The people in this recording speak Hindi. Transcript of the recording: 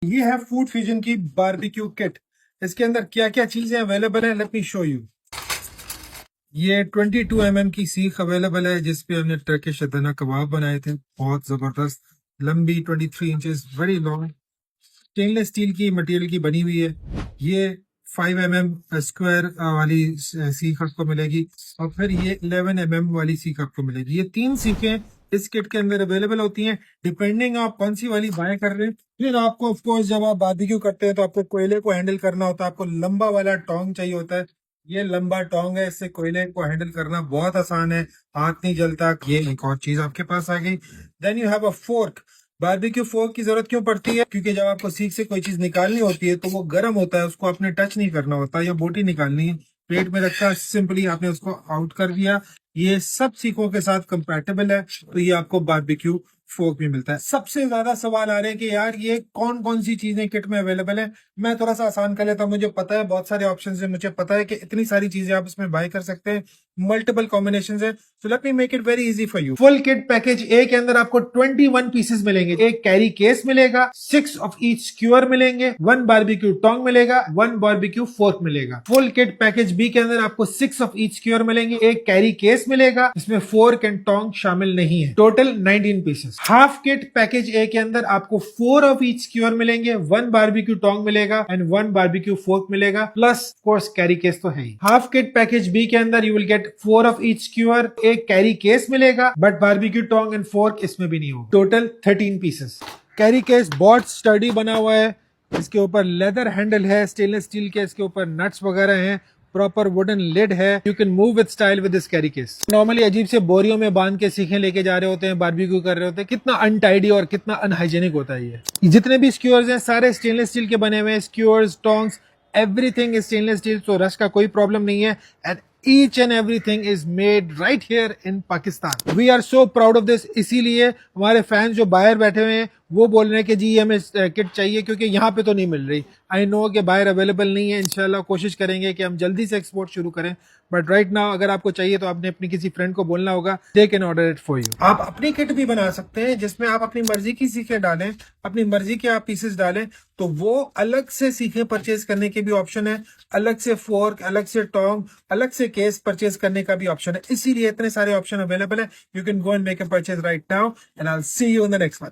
ये है फूड फ्यूजन की बारबेक्यू किट। इसके अंदर क्या क्या चीजें अवेलेबल है, लेट मी शो यू। ये 22 की सीख अवेलेबल है जिसपे हमने टर्किश अदना कबाब बनाए थे, बहुत जबरदस्त। लंबी 23 inches, very long, stainless steel की मटेरियल की बनी हुई है। ये 5 स्क्वायर वाली सीख आपको मिलेगी और फिर ये 11 वाली सीख आपको मिलेगी। ये तीन सीखें इस किट के अंदर अवेलेबल होती हैं, डिपेंडिंग आप कौन सी वाली बाय कर रहे हैं। फिर आपको ऑफ कोर्स जब आप बारबेक्यू करते हैं तो आपको कोयले को हैंडल करना होता है, आपको लंबा वाला टोंग चाहिए होता है। ये लंबा टोंग है, इससे कोयले को हैंडल करना बहुत आसान है, हाथ नहीं जलता। ये एक और चीज आपके पास आ गई। Then you have a fork. Barbecue fork की जरूरत क्यों पड़ती है? क्योंकि जब आपको सीख से कोई चीज निकालनी होती है तो वो गर्म होता है, उसको आपने टच नहीं करना होता, या बोटी निकालनी है, प्लेट में रखा, सिंपली आपने उसको आउट कर दिया। ये सब सीखों के साथ कंपैटिबल है, तो ये आपको बारबेक्यू फोर्क भी मिलता है। सबसे ज्यादा सवाल आ रहे हैं कि यार ये कौन कौन सी चीजें किट में अवेलेबल है। मैं थोड़ा सा आसान कर लेता हूँ, मुझे पता है बहुत सारे ऑप्शन है, मुझे पता है कि इतनी सारी चीजें आप इसमें बाय कर सकते हैं, मल्टीपल कॉम्बिनेशन है। So let me make it very easy for you. Full kit package A के अंदर आपको 21 पीसेस मिलेंगे। एक कैरी केस मिलेगा, 6 ऑफ ईच स्क्यूअर मिलेंगे, 1 बारबेक्यू टोंग मिलेगा, 1 बारबेक्यू फोर्क मिलेगा। फुल किट पैकेज बी के अंदर आपको 6 ऑफ ईच स्क्यूअर मिलेंगे, एक कैरी केस मिलेगा, इसमें फोर्क एंड टोंग शामिल नहीं है। Total 19 pieces. Half kit package A के अंदर आपको 4 ऑफ ईच स्क्यूअर मिलेंगे, 1 बारबेक्यू टोंग मिलेगा एंड 1 बारबेक्यू फोर्क मिलेगा, प्लस कोर्स कैरी केस तो है ही। हाफ किट पैकेज बी के अंदर you will get 4 of each square, एक कैरी केस मिलेगा, but barbecue Tong and fork इसमें भी नहीं हो। Total 13 pieces. कैरी केस बहुत स्टडी बना हुआ है, इसके ऊपर लेदर हैंडल है, स्टेनलेस स्टील के, इसके ऊपर नट्स वगैरह हैं, प्रॉपर वुडन लिड है। You can move with style with this carry case. Normally अजीब से बोरियों में बांध के सीखें लेके जा रहे होते हैं, बारबेक्यू कर रहे होते हैं, कितना अनटाइडी और कितना अनहाइजेनिक होता है ये। जितने भी स्क्यूअर्स हैं सारे स्टेनलेस स्टील के बने हुए हैं, skewers, tongs, everything is stainless steel, तो रश का कोई प्रॉब्लम नहीं है। And each and everything is made right here in Pakistan. We are so proud of this। इसीलिए हमारे फैंस जो बाहर बैठे हुए हैं वो बोल रहे हैं कि जी हमें किट चाहिए, क्योंकि यहाँ पे तो नहीं मिल रही। आई नो कि बाहर अवेलेबल नहीं है, इंशाल्लाह कोशिश करेंगे कि हम जल्दी से एक्सपोर्ट शुरू करें, बट राइट नाउ अगर आपको चाहिए तो आपने अपनी किसी फ्रेंड को बोलना होगा, they can order it for you. आप अपनी किट भी बना सकते हैं जिसमें आप अपनी मर्जी की सीखें डालें, अपनी मर्जी के आप पीसेस डालें, तो वो अलग से सीखें परचेज करने के भी ऑप्शन है, अलग से फोर्क, अलग से टोंग, अलग से केस परचेज करने का भी ऑप्शन है। इसीलिए इतने सारे ऑप्शन अवेलेबल है। You can go and make a purchase right now and I will see you in the next one.